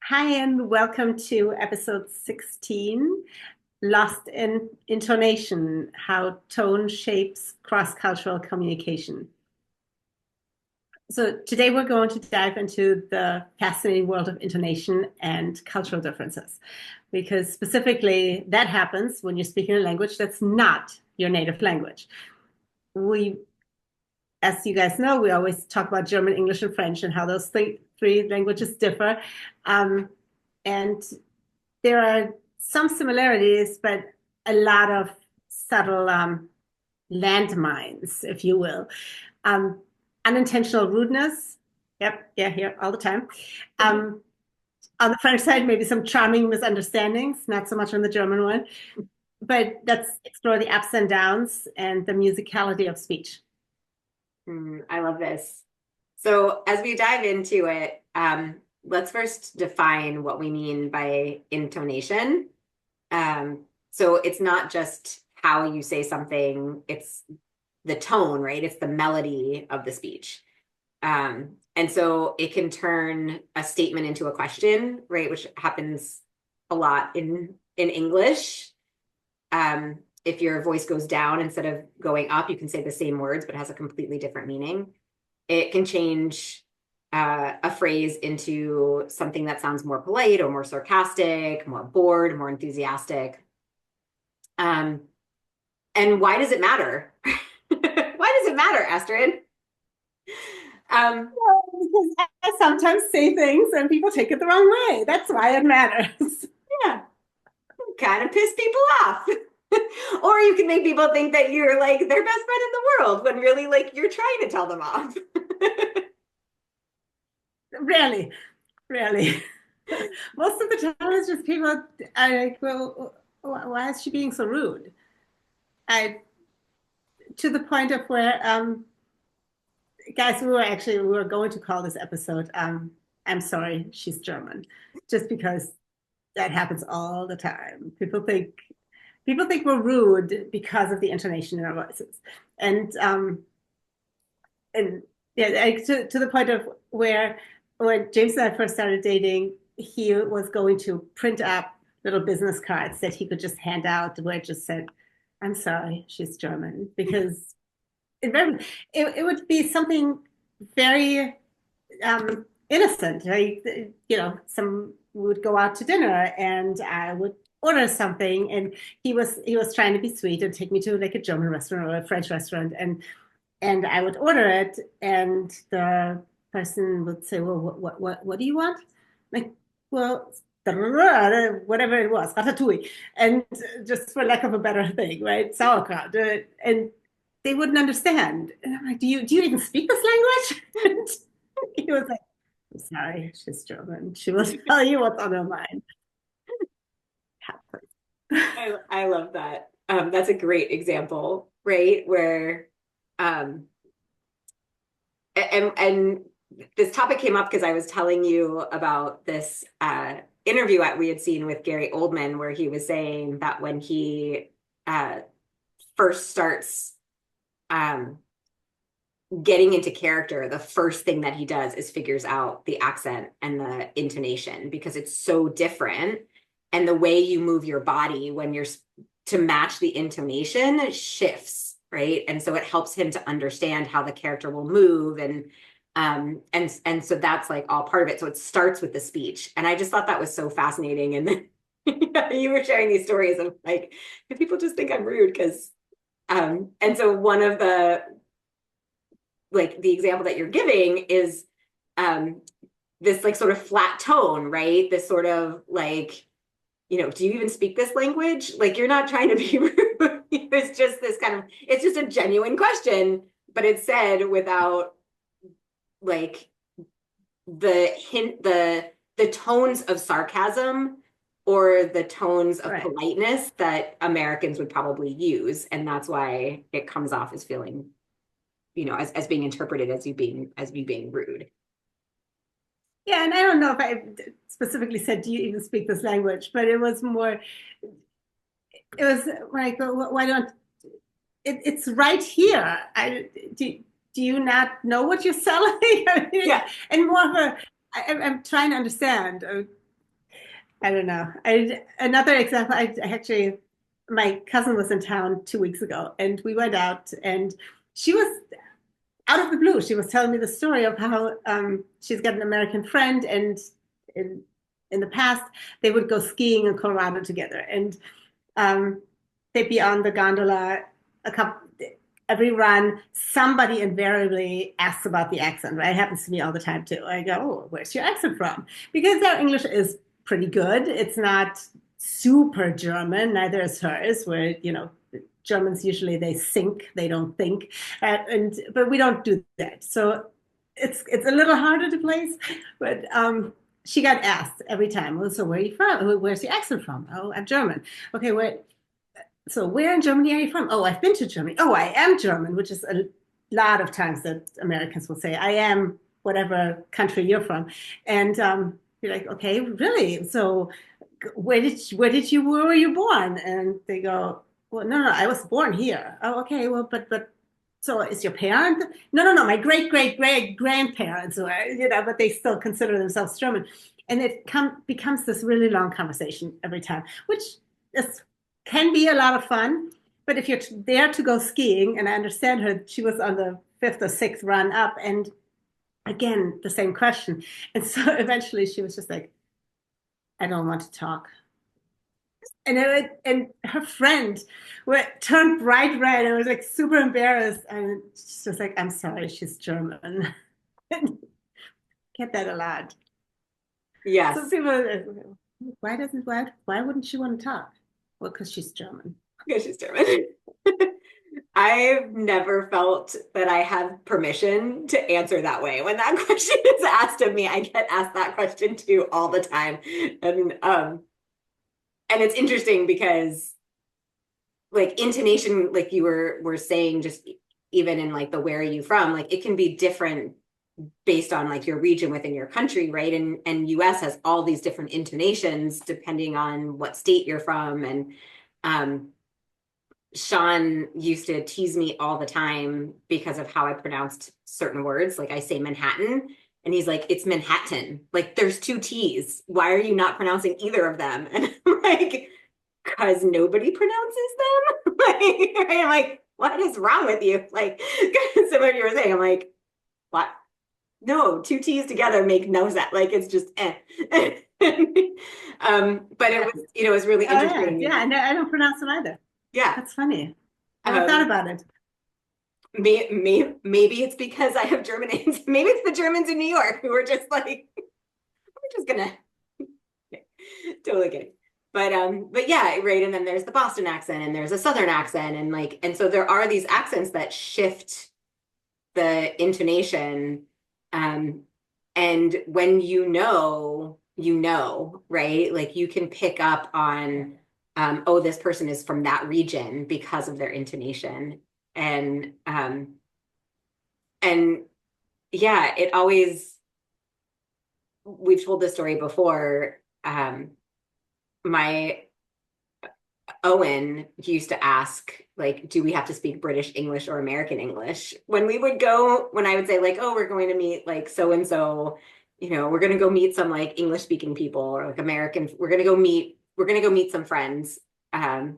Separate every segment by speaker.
Speaker 1: Hi, and welcome to episode 16, Lost in Intonation, How Tone Shapes Cross-Cultural Communication. So today we're going to dive into the fascinating world of intonation and cultural differences, because specifically that happens when you're speaking a language that's not your native language. We, as you guys know, we always talk about German, English, and French and how those three languages differ. Um, and there are some similarities, but a lot of subtle landmines, if you will. Um, Unintentional rudeness. Yep, yeah, here all the time. Um, on the French side, maybe some charming misunderstandings, not so much on the German one. But let's explore the ups and downs and the musicality of speech.
Speaker 2: I love this. So, as we dive into it, let's first define what we mean by intonation. So, it's not just how you say something, it's the tone, right? It's the melody of the speech. And so it can turn a statement into a question, right? Which happens a lot in English. If your voice goes down instead of going up, you can say the same words, but it has a completely different meaning. It can change a phrase into something that sounds more polite or more sarcastic, more bored, more enthusiastic. Um, and why does it matter? Why does it matter, Astrid? Um,
Speaker 1: Well, because I sometimes say things and people take it the wrong way. That's why it matters.
Speaker 2: yeah, kind of piss people off. Or you can make people think that you're like their best friend in the world when really like you're trying to tell them off.
Speaker 1: Really, really. Most of the time, it's just people are like, well, why is she being so rude? I To the point of where, guys, we were going to call this episode, I'm sorry, she's German, just because that happens all the time. People think we're rude because of the intonation in our voices, and and yeah, to the point of where when James and I first started dating, he was going to print up little business cards that he could just hand out where it just said, "I'm sorry, she's German," because it would be something very innocent. Right? Some would go out to dinner and I would order something, and he was trying to be sweet and take me to like a German restaurant or a French restaurant, and I would order it, and the person would say, "Well, what do you want?" Like, well, whatever it was, ratatouille, and just for lack of a better thing, right? Sauerkraut, and they wouldn't understand. And I'm like, "Do you even speak this language?" And he was like, "I'm sorry, she's German. She will tell you what's on her mind."
Speaker 2: I love that. That's a great example, right? Where um and this topic came up because I was telling you about this interview that we had seen with Gary Oldman, where he was saying that when he uh, first starts um, getting into character, the first thing that he does is figures out the accent and the intonation because it's so different. And the way you move your body when you're to match the intonation shifts, right? And so it helps him to understand how the character will move and so that's like all part of it. So it starts with the speech. And I just thought that was so fascinating. And then you were sharing these stories of like, people just think I'm rude because and so one of the like the example that you're giving is um this like sort of flat tone, right? This sort of like, do you even speak this language? Like you're not trying to be rude. It's just this kind of, it's just a genuine question, but it's said without like the tones of sarcasm or the tones of
Speaker 1: Right.
Speaker 2: politeness that Americans would probably use. And that's why it comes off as feeling, as being interpreted as you being rude.
Speaker 1: Yeah, and I don't know if I specifically said, "Do you even speak this language?" But it was more, it was like, well, why don't it's right here. Do you not know what you're selling? I mean,
Speaker 2: Yeah.
Speaker 1: and more of a, I'm trying to understand. I don't know. Another example, I actually, my cousin was in town 2 weeks ago and we went out and she was out of the blue. She was telling me the story of how she's got an American friend and in, in the past they would go skiing in Colorado together and um, they'd be on the gondola a couple every run. Somebody invariably asks about the accent, right? It happens to me all the time too. I go, oh, where's your accent from? Because their English is pretty good. It's not super German, neither is hers, where, Germans usually they think, they don't think. And but we don't do that. So it's a little harder to place, but she got asked every time, well, so where are you from? Where's your accent from? Oh, I'm German. Okay, where in Germany are you from? Oh, I've been to Germany. Oh, I am German, which is a lot of times that Americans will say, I am whatever country you're from. And you're like, okay, really? So where were you born? And they go, well, no, I was born here. Oh, okay, well, but so is your parent? No, my great grandparents were, but they still consider themselves German. And becomes this really long conversation every time, which is can be a lot of fun. But if you're there to go skiing, and I understand her, she was on the fifth or sixth run up, and again, the same question. And so eventually she was just like, I don't want to talk. And her friend turned bright red and was like super embarrassed. And she's just like, I'm sorry, she's German. Get that a lot. So
Speaker 2: Yes,
Speaker 1: people, why wouldn't she want to talk? Well, because she's German.
Speaker 2: because she's German. I've never felt that I have permission to answer that way. When that question is asked of me, I get asked that question too all the time. And it's interesting because like intonation, like you were saying, just even in like the where are you from, like it can be different based on like your region within your country, right? And US has all these different intonations depending on what state you're from. And Sean used to tease me all the time because of how I pronounced certain words. Like I say Manhattan, and he's like, it's Manhattan. Like there's two T's. Why are you not pronouncing either of them? And I'm like, because nobody pronounces them. Like, right? I'm like, what is wrong with you? Like, similar to you were saying, I'm like, what? No, two T's together make no sense. Like it's just eh. But it
Speaker 1: Yeah.
Speaker 2: was, it was really
Speaker 1: Oh yeah,
Speaker 2: interesting.
Speaker 1: yeah.
Speaker 2: And
Speaker 1: I don't pronounce them either.
Speaker 2: yeah.
Speaker 1: That's funny. Never thought
Speaker 2: Um,
Speaker 1: about it.
Speaker 2: maybe it's because I have German names. Maybe it's the Germans in New York who are just like, we're just gonna totally kidding. But yeah, right. And then there's the Boston accent and there's a Southern accent and like, and so there are these accents that shift the intonation. Um, and when right? Like you can pick up on, oh, this person is from that region because of their intonation. And yeah, it always, we've told this story before. My Owen used to ask, like, do we have to speak British English or American English? When we would go, when I would say, like, oh, we're going to meet like so and so, we're going to go meet some like English speaking people or like American, we're going to go meet some friends. And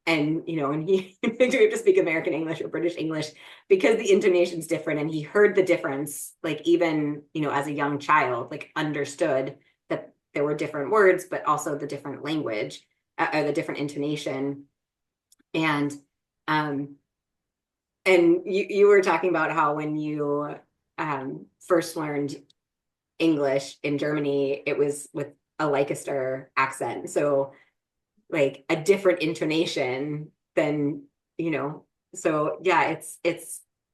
Speaker 2: he, do we have to speak American English or British English because the intonation's different. And he heard the difference, like, even, as a young child, like, understood that there were different words, but also the different language or the different intonation. And um and you were talking about how when you first learned English in Germany, it was with a Leicester accent. So like a different intonation than, so yeah,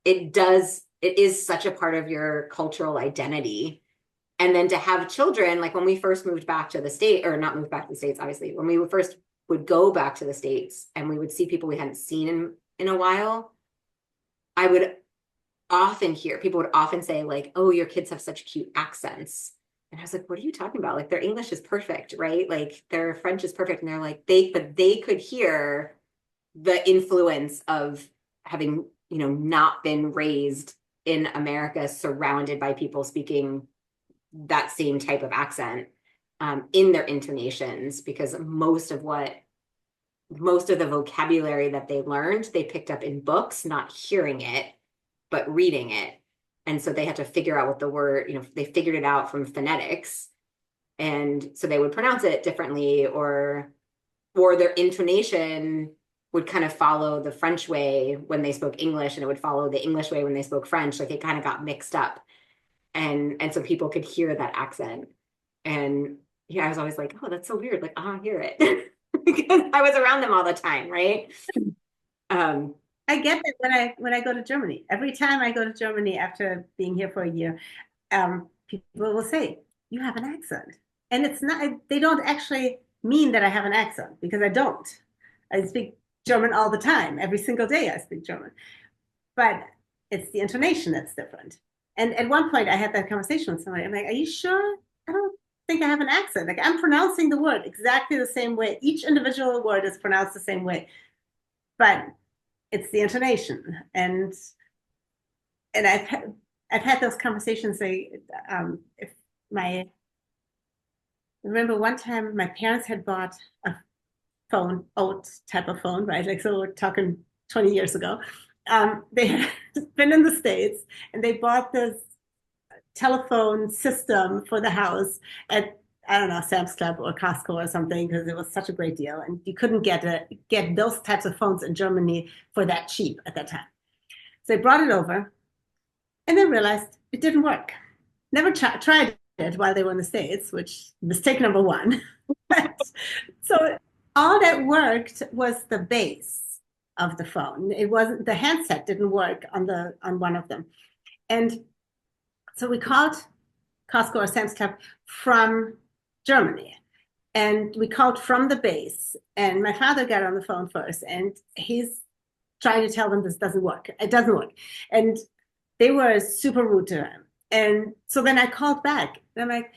Speaker 2: it is such a part of your cultural identity. And then to have children, like when we first moved back to the state, or not moved back to the States, obviously, when we first would go back to the States and we would see people we hadn't seen in a while, I would people would often say, like, oh, your kids have such cute accents. And I was like, what are you talking about? Like their English is perfect, right? Like their French is perfect. And they're like, but they could hear the influence of having, not been raised in America surrounded by people speaking that same type of accent. in their intonations, because most of the vocabulary that they learned, they picked up in books, not hearing it, but reading it. And so they had to figure out what the word, they figured it out from phonetics. And so they would pronounce it differently, or their intonation would kind of follow the French way when they spoke English, and it would follow the English way when they spoke French. Like it kind of got mixed up. And so people could hear that accent. And yeah, I was always like, oh, that's so weird. Like, I don't hear it because I was around them all the time, right? Um,
Speaker 1: I get that when I go to Germany. Every time I go to Germany after being here for a year, people will say, "You have an accent," and it's not. They don't actually mean that I have an accent because I don't. I speak German all the time. Every single day I speak German, but it's the intonation that's different. And at one point, I had that conversation with somebody. I'm like, "Are you sure? I don't think I have an accent. Like I'm pronouncing the word exactly the same way. Each individual word is pronounced the same way, but." It's the intonation, and I've had those conversations. If my I remember one time my parents had bought a phone, old type of phone, right? Like so, we're talking 20 years ago. They had been in the States and they bought this telephone system for the house at I don't know, Sam's Club or Costco or something, because it was such a great deal. And you couldn't get those types of phones in Germany for that cheap at that time. So they brought it over and then realized it didn't work. Never tried it while they were in the States, which mistake number one. So all that worked was the base of the phone. It wasn't the handset didn't work on one of them. And so we called Costco or Sam's Club from Germany. And we called from the base. And my father got on the phone first, and he's trying to tell them this doesn't work. It doesn't work. And they were super rude to him. And so then I called back, and I'm like,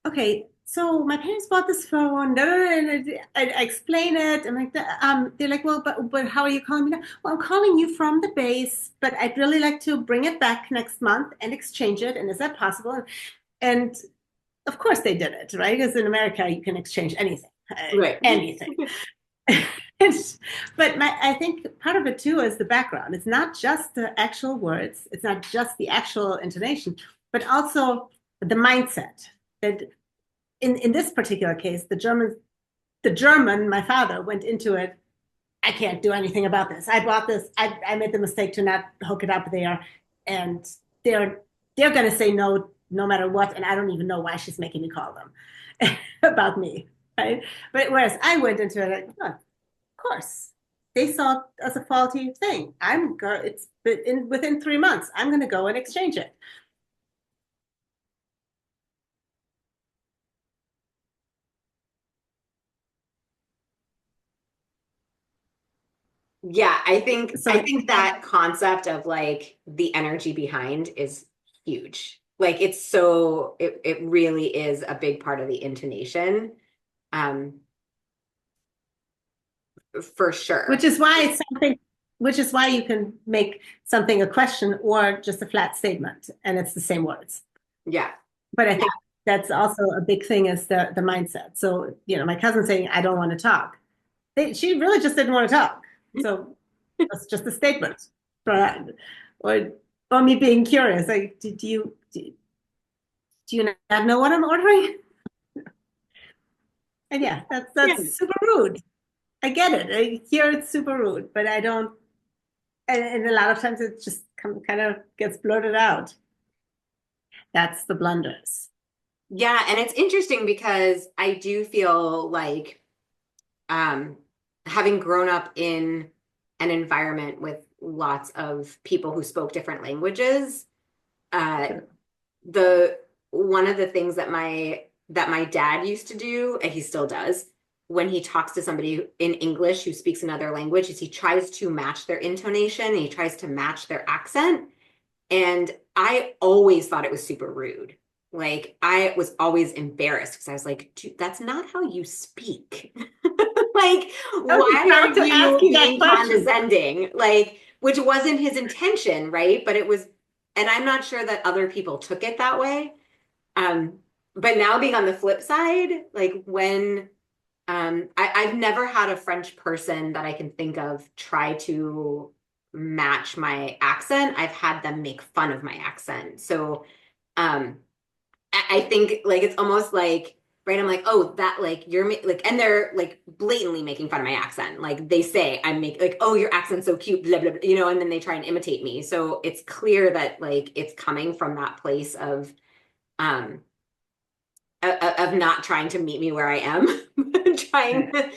Speaker 1: okay, so my parents bought this phone. And I explain it. I'm like, they're like, well, but how are you calling me now? Well, I'm calling you from the base, but I'd really like to bring it back next month and exchange it. And is that possible? And of course they did it, right? Because in America, you can exchange anything,
Speaker 2: right.
Speaker 1: anything. But I think part of it too is the background. It's not just the actual words, it's not just the actual intonation, but also the mindset. That in this particular case, the German, my father went into it. I can't do anything about this. I bought this. I made the mistake to not hook it up there, and they're going to say no no matter what, and I don't even know why she's making me call them about me, right? But whereas I went into it, like, oh, of course, they saw it as a faulty thing. It's within 3 months. I'm going to go and exchange it.
Speaker 2: Yeah, I
Speaker 1: So
Speaker 2: think that concept of like the energy behind is huge. Like it really is a big part of the intonation. Um, for sure.
Speaker 1: which is why it's something, which is why you can make something a question or just a flat statement, and it's the same words.
Speaker 2: Yeah.
Speaker 1: But I think that's also a big thing is the mindset. So, my cousin saying, I don't want to talk. She really just didn't want to talk. So that's just a statement. Or, or me being curious, like, do you not know what I'm ordering? And yeah,
Speaker 2: Yeah.
Speaker 1: that's super rude. I get it. I hear it's super rude, but I don't. And a lot of times it just kind of gets blurted out. That's the blunders.
Speaker 2: Yeah, and it's interesting because I do feel like um having grown up in an environment with lots of people who spoke different languages, uh the one of the things that my dad used to do, and he still does, when he talks to somebody in English who speaks another language, is he tries to match their intonation and he tries to match their accent. And I always thought it was super rude. Like I was always embarrassed because I was like, dude, that's not how you speak. Like,
Speaker 1: I was
Speaker 2: why
Speaker 1: about
Speaker 2: are
Speaker 1: to ask
Speaker 2: you
Speaker 1: you that
Speaker 2: being
Speaker 1: question.
Speaker 2: condescending? Like, which wasn't his intention, right? But it was, and I'm not sure that other people took it that way. Um, but now being on the flip side, like when I've never had a French person that I can think of try to match my accent. I've had them make fun of my accent. So um, I think like it's almost like, right, I'm like, oh, that like like, and they're like blatantly making fun of my accent. Like they say I'm make like, oh, your accent's so cute, blah, blah, blah, and then they try and imitate me. So it's clear that like it's coming from that place um of not trying to meet me where I am, trying
Speaker 1: Right.
Speaker 2: to,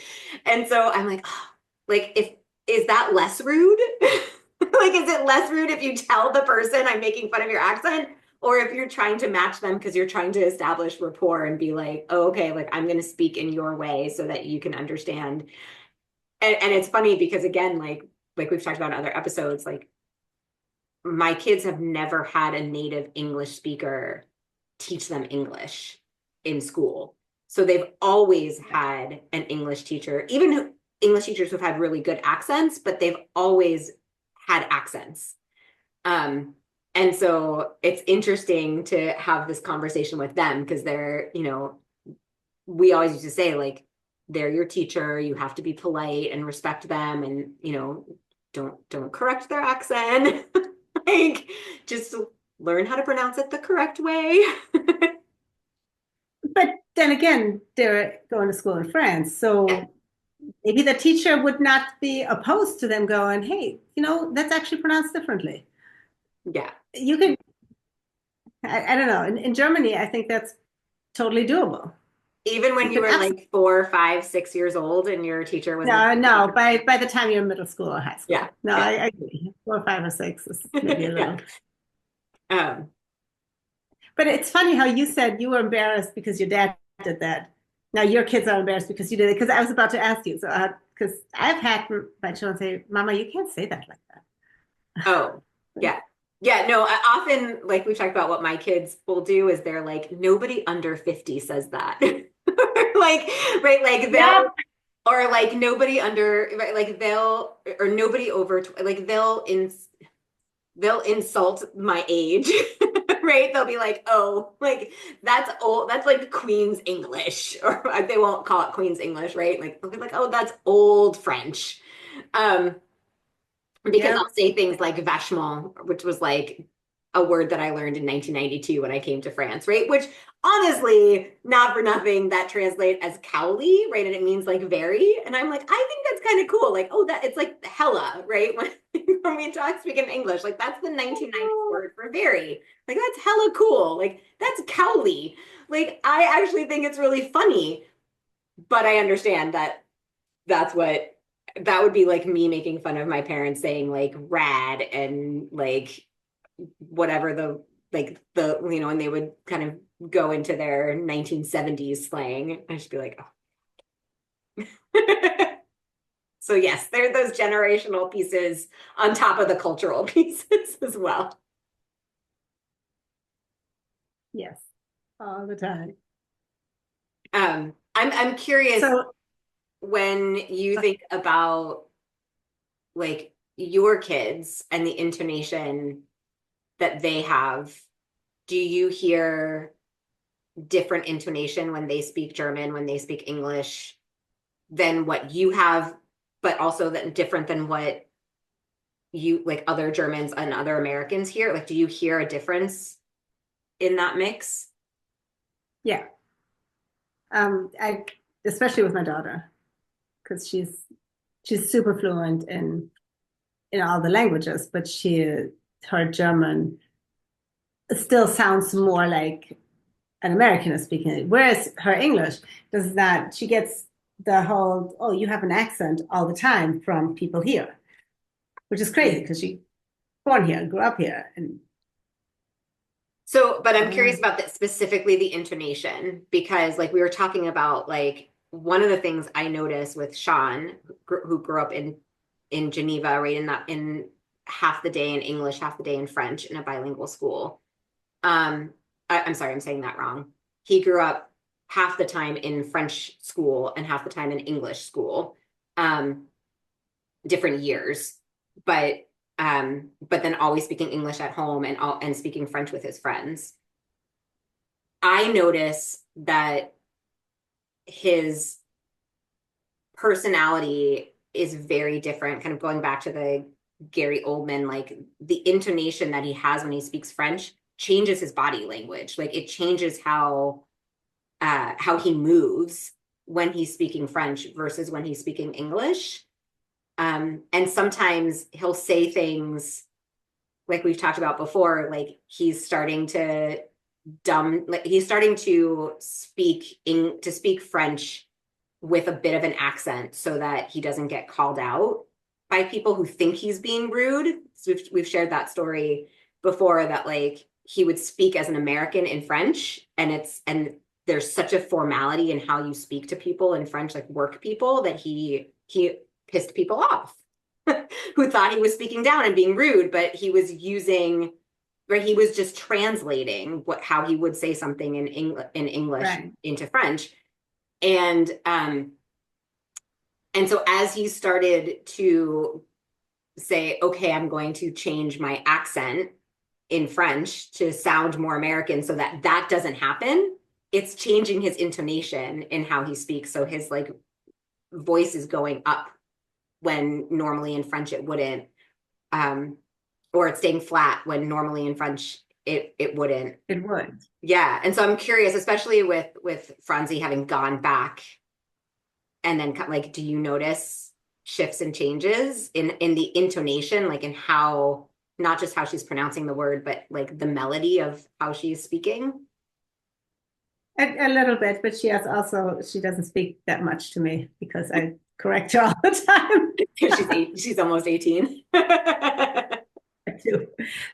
Speaker 2: and so I'm like, oh, like if is that less rude? Like, is it less rude if you tell the person I'm making fun of your accent, or if you're trying to match them because you're trying to establish rapport and be like, oh, okay, like I'm going to speak in your way so that you can understand. And it's funny because again, like we've talked about in other episodes, like my kids have never had a native English speaker teach them English in school. So they've always had an English teacher, even English teachers who've had really good accents, but they've always had accents. Um, and so it's interesting to have this conversation with them because we always used to say, like, they're your teacher, you have to be polite and respect them and, don't correct their accent. Like, just learn how to pronounce it the correct way.
Speaker 1: But then again, they're going to school in France.
Speaker 2: Yeah.
Speaker 1: So maybe the teacher would not be opposed to them going, hey, that's actually pronounced differently.
Speaker 2: Yeah.
Speaker 1: You could, I don't know. In Germany, I think that's totally doable.
Speaker 2: Even when
Speaker 1: You
Speaker 2: you
Speaker 1: could
Speaker 2: were
Speaker 1: absolutely,
Speaker 2: like 4, 5, 6 years old and your teacher was an
Speaker 1: no, no, by the time you're in middle school or high
Speaker 2: yeah,
Speaker 1: school. No,
Speaker 2: yeah,
Speaker 1: I agree. 4, 5, or 6 is maybe a
Speaker 2: yeah.
Speaker 1: little.
Speaker 2: Um,
Speaker 1: But it's funny how you said you were embarrassed because your dad did that. Now your kids are embarrassed because you did it. Because I was about to ask you. So, because I've had my children say, "Mama, you can't say that like
Speaker 2: oh,
Speaker 1: that."
Speaker 2: yeah. Yeah, no, I often like we talked about what my kids will do is they're like, nobody under 50 says that. Like, right, like
Speaker 1: Yep.
Speaker 2: or like nobody under, right, like or nobody over, like they'll insult my age, right? They'll be like, oh, like that's old, that's like Queen's English, or they won't call it Queen's English, right? Like they'll be like, oh, that's old French. Um, because I'll
Speaker 1: Yep.
Speaker 2: say things like vachement, which was like a word that I learned in 1992 when I came to France, right? Which honestly, not for nothing, that translates as cowly, right? And it means like very. And I'm like, I think that's kind of cool. Like, oh, that it's like hella, right? When we talk speak in English, like that's the 1990s word for very. Like that's hella cool. Like that's cowly. Like I actually think it's really funny, but I understand that that's what that would be like me making fun of my parents saying like rad and like whatever and they would kind of go into their 1970s slang. I should be like, oh. So yes, there are those generational pieces on top of the cultural pieces as well.
Speaker 1: Yes. All the time.
Speaker 2: I'm curious
Speaker 1: So,
Speaker 2: when you think about like your kids and the intonation that they have, do you hear different intonation when they speak German, when they speak English than what you have, but also that different than what you like other Germans and other Americans hear? Like, do you hear a difference in that mix?
Speaker 1: yeah. I especially with my daughter because she's super fluent in all the languages, but her German still sounds more like an American is speaking it, whereas her English does not. She gets the whole, oh, you have an accent all the time from people here, which is crazy because she born here and grew up here. And
Speaker 2: So, but
Speaker 1: I
Speaker 2: I'm
Speaker 1: don't know.
Speaker 2: curious about that specifically the intonation because like we were talking about like one of the things I noticed with Sean who grew up in Geneva, right in that in half the day in English, half the day in French in a bilingual school. I'm sorry, I'm saying that wrong. He grew up half the time in French school and half the time in English school, um, different years, but then always speaking English at home and speaking French with his friends. I notice that his personality is very different, kind of going back to the Gary Oldman, like the intonation that he has when he speaks French changes his body language. Like it changes how he moves when he's speaking French versus when he's speaking English. And sometimes he'll say things like we've talked about before, like he's starting to speak French with a bit of an accent so that he doesn't get called out by people who think he's being rude. So we've shared that story before, that like he would speak as an American in French, and there's such a formality in how you speak to people in French, like work people, that he pissed people off who thought he was speaking down and being rude, but he was using, right, he was just translating how he would say something in English
Speaker 1: Right.
Speaker 2: into French. And so as he started to say, okay, I'm going to change my accent in French to sound more American so that that doesn't happen, it's changing his intonation in how he speaks. So his like voice is going up when normally in French it wouldn't, or it's staying flat when normally in French it wouldn't.
Speaker 1: It would.
Speaker 2: Yeah, and so I'm curious, especially with Franzi having gone back, and then like, do you notice shifts and changes in the intonation, like in how, not just how she's pronouncing the word, but like the melody of how she's speaking?
Speaker 1: A little bit, but she doesn't speak that much to me because I correct her all the time.
Speaker 2: She's almost 18.
Speaker 1: That too.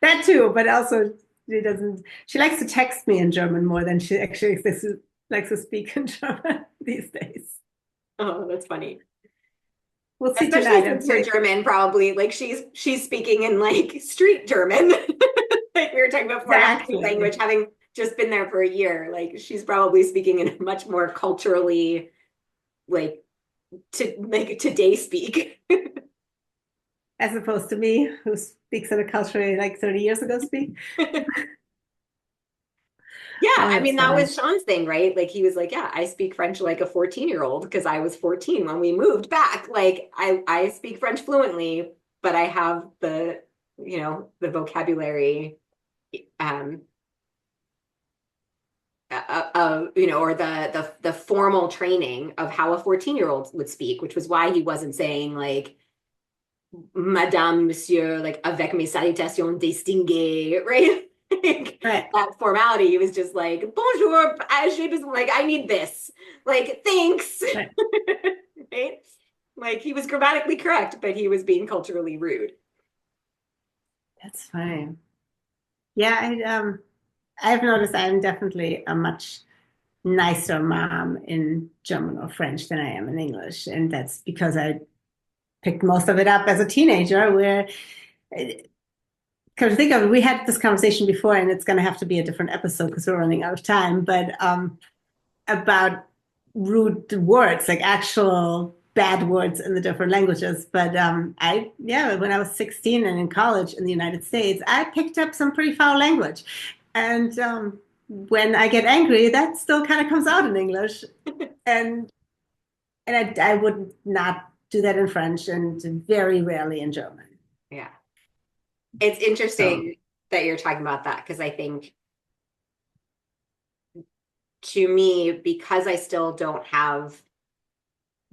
Speaker 1: That too, but also she likes to text me in German more than she actually likes to speak in German these days.
Speaker 2: Oh, that's funny.
Speaker 1: We'll see
Speaker 2: Especially
Speaker 1: tonight. I'm
Speaker 2: since her
Speaker 1: saying
Speaker 2: German probably, like she's speaking in like street German. Like we were talking about before, not the language,
Speaker 1: exactly.
Speaker 2: having just been there for a year, like she's probably speaking in a much more culturally, like, to like today speak.
Speaker 1: As opposed to me, who speaks in a culture like 30 years ago speak.
Speaker 2: Yeah,
Speaker 1: Oh,
Speaker 2: I
Speaker 1: that's
Speaker 2: mean, that
Speaker 1: funny.
Speaker 2: was Sean's thing, right? Like he was like, yeah, I speak French like a 14-year-old because I was 14 when we moved back. Like I speak French fluently, but I have the vocabulary, um or the formal training of how a 14-year-old would speak, which was why he wasn't saying like Madame, Monsieur, like avec mes salutations distinguées, right? Like,
Speaker 1: Right.
Speaker 2: that formality. He was just like, bonjour, like, I need this. Like, thanks.
Speaker 1: Right.
Speaker 2: Right? Like, he was grammatically correct, but he was being culturally rude.
Speaker 1: That's fine. Yeah, I've noticed I'm definitely a much nicer mom in German or French than I am in English. And that's because I picked most of it up as a teenager, where, come to think of it, we had this conversation before, and it's going to have to be a different episode because we're running out of time, but about rude words, like actual bad words in the different languages. But yeah, when I was 16 and in college in the United States, I picked up some pretty foul language. And when I get angry, that still kind of comes out in English. And I would not do that in French and very rarely in German.
Speaker 2: Yeah. It's
Speaker 1: So,
Speaker 2: interesting that you're talking about that, because I think, to me, because I still don't have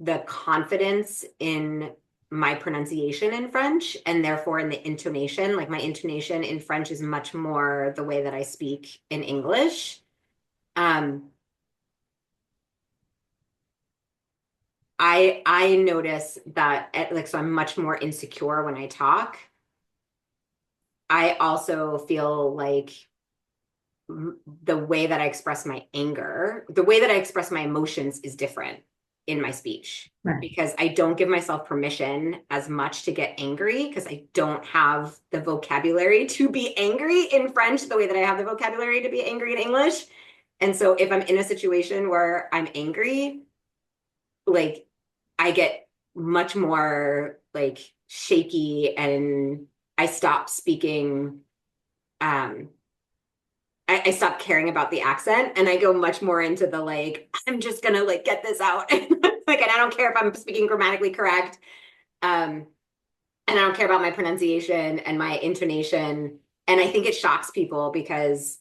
Speaker 2: the confidence in my pronunciation in French, and therefore in the intonation, like my intonation in French is much more the way that I speak in English. Um, I notice that like, so I'm much more insecure when I talk. I also feel like the way that I express my anger, the way that I express my emotions is different in my speech,
Speaker 1: right.
Speaker 2: because I don't give myself permission as much to get angry, because I don't have the vocabulary to be angry in French the way that I have the vocabulary to be angry in English. And so if I'm in a situation where I'm angry, like I get much more like shaky, and I stop speaking, um I stopped caring about the accent and I go much more into the like, I'm just gonna like get this out. Like, and I don't care if I'm speaking grammatically correct. Um, and I don't care about my pronunciation and my intonation. And I think it shocks people because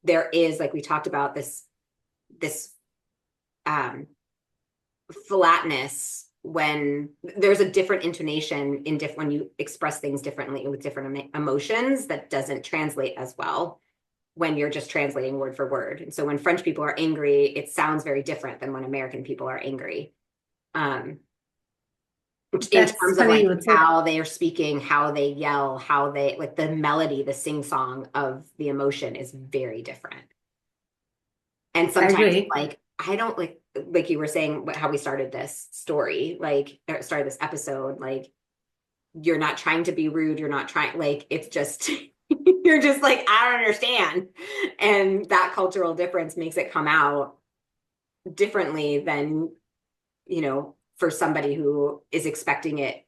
Speaker 2: there is, like we talked about, this um flatness when there's a different intonation in different when you express things differently with different emotions that doesn't translate as well when you're just translating word for word. And so when French people are angry, it sounds very different than when American people are angry. Um, in
Speaker 1: That's
Speaker 2: terms of
Speaker 1: funny
Speaker 2: like
Speaker 1: you would say.
Speaker 2: how they are speaking, how they yell, how they like the melody, the sing song of the emotion is very different. And
Speaker 1: I
Speaker 2: sometimes
Speaker 1: agree.
Speaker 2: like I don't like you were saying how we started this story, like started this episode, like you're not trying to be rude, you're not trying like it's just you're just like I don't understand. And that cultural difference makes it come out differently than, for somebody who is expecting it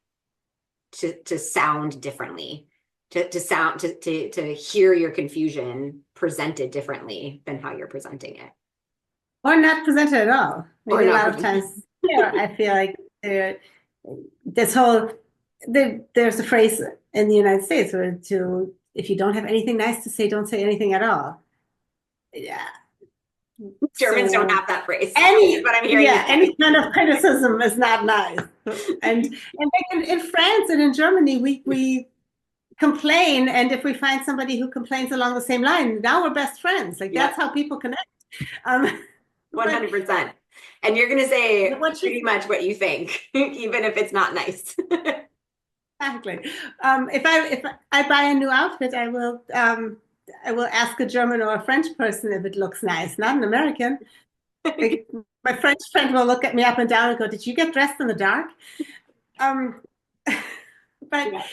Speaker 2: to sound differently, to hear your confusion presented differently than how you're presenting it.
Speaker 1: Or not presented at all.
Speaker 2: Or
Speaker 1: Maybe a
Speaker 2: not
Speaker 1: lot of
Speaker 2: presented.
Speaker 1: times, yeah, I feel like this whole there's a phrase in the United States where to if you don't have anything nice to say, don't say anything at all. Yeah.
Speaker 2: Germans don't
Speaker 1: So
Speaker 2: have that phrase, is
Speaker 1: any
Speaker 2: what I'm hearing you
Speaker 1: yeah, any
Speaker 2: say.
Speaker 1: kind of criticism is not nice. And like in France and in Germany, we complain, and if we find somebody who complains along the same line, now we're best friends. Like that's
Speaker 2: Yep,
Speaker 1: how people connect. Um, but
Speaker 2: 100%. And you're going to say
Speaker 1: what you
Speaker 2: pretty much what you think, even if it's not nice.
Speaker 1: exactly. If I buy a new outfit, I will ask a German or a French person if it looks nice, not an American. Like, my French friend will look at me up and down and go, "Did you get dressed in the dark?" Um, but
Speaker 2: Yeah.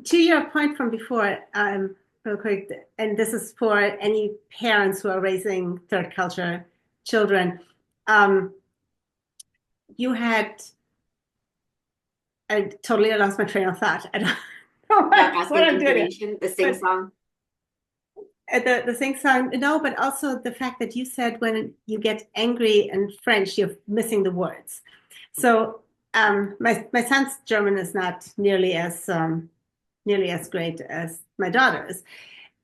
Speaker 1: to your point from before, real quick, and this is for any parents who are raising third culture children. Um, you had I totally lost my train of thought. I don't know
Speaker 2: About
Speaker 1: what
Speaker 2: asking
Speaker 1: I'm doing here.
Speaker 2: intonation, the sing
Speaker 1: But
Speaker 2: song.
Speaker 1: the sing song, no, but also the fact that you said when you get angry in French, you're missing the words. So my son's German is not nearly as great as my daughter's,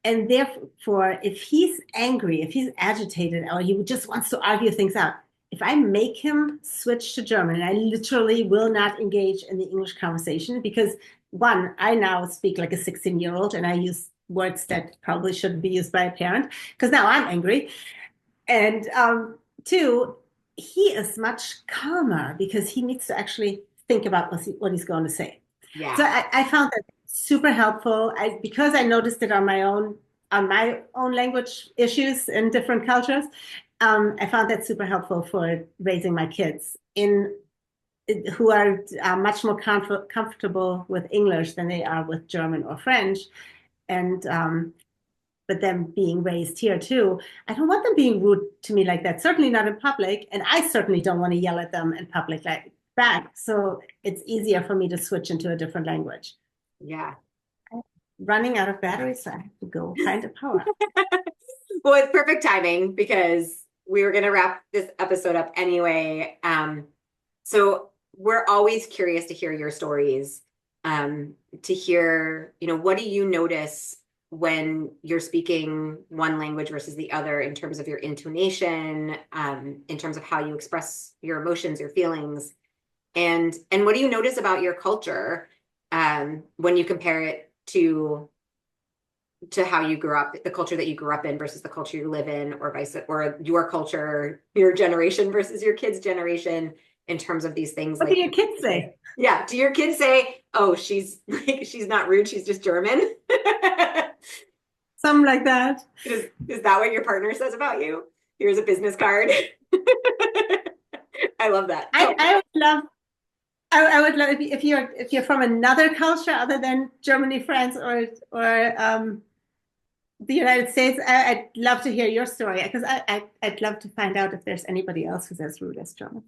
Speaker 1: and therefore, if he's angry, if he's agitated, or he just wants to argue things out, if I make him switch to German, I literally will not engage in the English conversation because one, I now speak like a 16-year-old and I use words that probably shouldn't be used by a parent because now I'm angry. And two, he is much calmer because he needs to actually think about what he's going to say. So
Speaker 2: Yeah.
Speaker 1: I found that super helpful. Because I noticed it on my own language issues in different cultures. I found that super helpful for raising my kids in who are much more comfortable with English than they are with German or French, and but them being raised here too. I don't want them being rude to me like that. Certainly not in public, and I certainly don't want to yell at them in public like back. So it's easier for me to switch into a different language.
Speaker 2: Yeah.
Speaker 1: Running out of batteries, so I have to go find a power.
Speaker 2: Well, it's perfect timing because we were going to wrap this episode up anyway. So we're always curious to hear your stories, to hear, what do you notice when you're speaking one language versus the other in terms of your intonation, in terms of how you express your emotions, your feelings, and what do you notice about your culture, when you compare it to how you grew up, the culture that you grew up in versus the culture you live in, or your culture, your generation versus your kids' generation in terms of these things
Speaker 1: What do
Speaker 2: like,
Speaker 1: your kids say?
Speaker 2: yeah, do your kids say, "Oh, she's like she's not rude, she's just German"?
Speaker 1: Something like that.
Speaker 2: Is that what your partner says about you? Here's a business card. I love that.
Speaker 1: I would love. I would love if you're from another culture other than Germany, France, or the United States. I'd love to hear your story because I'd love to find out if there's anybody else who's as rude as German.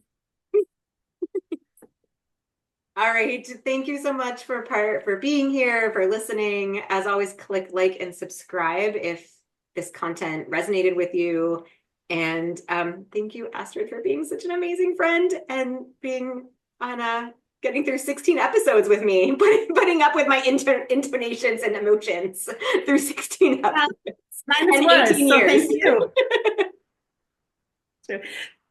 Speaker 2: All right. Thank you so much for being here, for listening. As always, click like and subscribe if this content resonated with you. And thank you, Astrid, for being such an amazing friend and being on getting through 16 episodes with me, putting up with my intonations and emotions through 16 episodes.
Speaker 1: Mine is
Speaker 2: and
Speaker 1: worse,
Speaker 2: 18
Speaker 1: so
Speaker 2: years.
Speaker 1: thank you. Sure.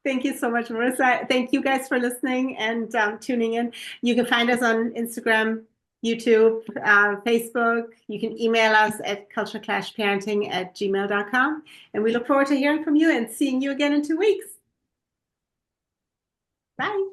Speaker 1: Thank you so much, Marissa. Thank you guys for listening and tuning in. You can find us on Instagram, YouTube, Facebook. You can email us at cultureclashparenting@gmail.com. And we look forward to hearing from you and seeing you again in 2 weeks. Bye.